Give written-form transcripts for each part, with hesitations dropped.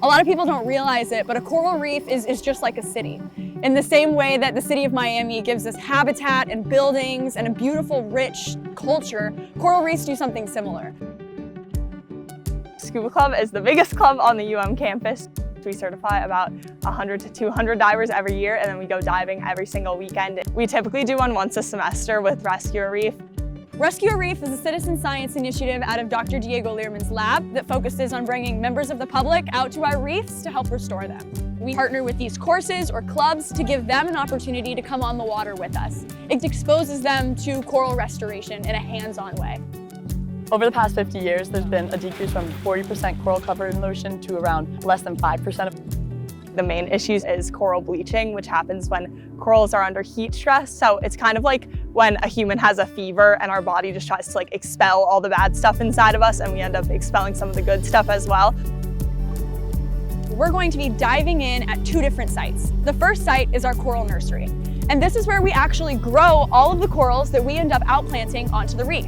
lot of people don't realize it, but a coral reef is just like a city. In the same way that the city of Miami gives us habitat and buildings and a beautiful, rich culture, coral reefs do something similar. SCUBA Club is the biggest club on the UM campus. We certify about 100 to 200 divers every year, and then we go diving every single weekend. We typically do one once a semester with Rescue a Reef. Rescue a Reef is a citizen science initiative out of Dr. Diego Learman's lab that focuses on bringing members of the public out to our reefs to help restore them. We partner with these courses or clubs to give them an opportunity to come on the water with us. It exposes them to coral restoration in a hands-on way. Over the past 50 years, there's been a decrease from 40% coral cover in the ocean to around less than 5%. The main issue is coral bleaching, which happens when corals are under heat stress. So it's kind of like when a human has a fever and our body just tries to expel all the bad stuff inside of us, and we end up expelling some of the good stuff as well. We're going to be diving in at 2 different sites. The first site is our coral nursery. And this is where we actually grow all of the corals that we end up outplanting onto the reef.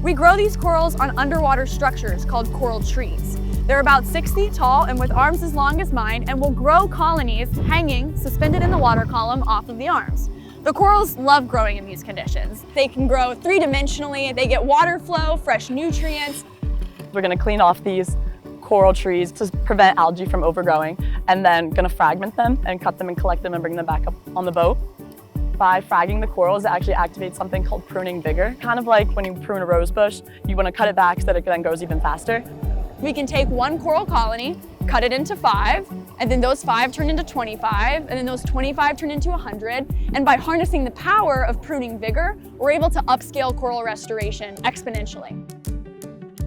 We grow these corals on underwater structures called coral trees. They're about 6 feet tall and with arms as long as mine, and will grow colonies hanging, suspended in the water column off of the arms. The corals love growing in these conditions. They can grow 3-dimensionally, they get water flow, fresh nutrients. We're going to clean off these coral trees to prevent algae from overgrowing, and then going to fragment them and cut them and collect them and bring them back up on the boat. By fragging the corals, it actually activates something called pruning vigor. Kind of like when you prune a rose bush, you want to cut it back so that it then grows even faster. We can take 1 coral colony, cut it into 5, and then those 5 turn into 25, and then those 25 turn into 100. And by harnessing the power of pruning vigor, we're able to upscale coral restoration exponentially.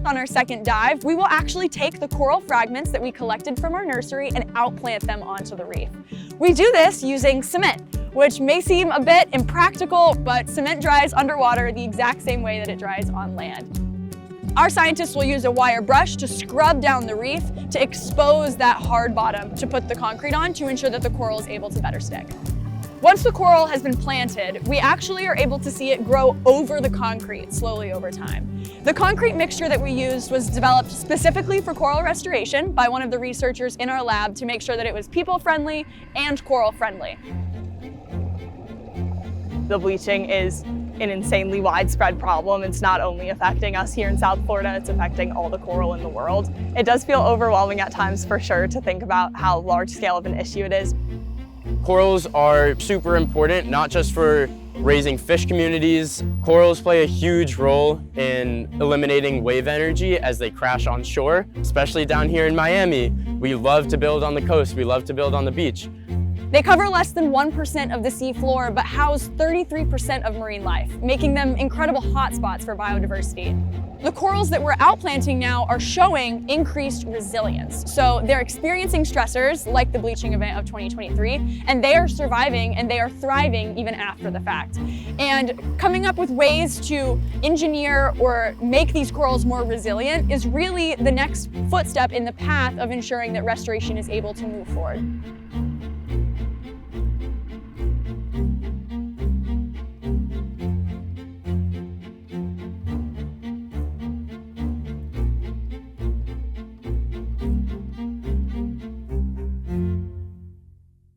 On our second dive, we will actually take the coral fragments that we collected from our nursery and outplant them onto the reef. We do this using cement, which may seem a bit impractical, but cement dries underwater the exact same way that it dries on land. Our scientists will use a wire brush to scrub down the reef to expose that hard bottom to put the concrete on to ensure that the coral is able to better stick. Once the coral has been planted, we actually are able to see it grow over the concrete slowly over time. The concrete mixture that we used was developed specifically for coral restoration by one of the researchers in our lab to make sure that it was people-friendly and coral-friendly. The bleaching is an insanely widespread problem. It's not only affecting us here in South Florida, it's affecting all the coral in the world. It does feel overwhelming at times for sure to think about how large scale of an issue it is. Corals are super important, not just for raising fish communities. Corals play a huge role in eliminating wave energy as they crash on shore, especially down here in Miami. We love to build on the coast, we love to build on the beach. They cover less than 1% of the seafloor, but house 33% of marine life, making them incredible hotspots for biodiversity. The corals that we're outplanting now are showing increased resilience. So they're experiencing stressors like the bleaching event of 2023, and they are surviving and they are thriving even after the fact. And coming up with ways to engineer or make these corals more resilient is really the next footstep in the path of ensuring that restoration is able to move forward.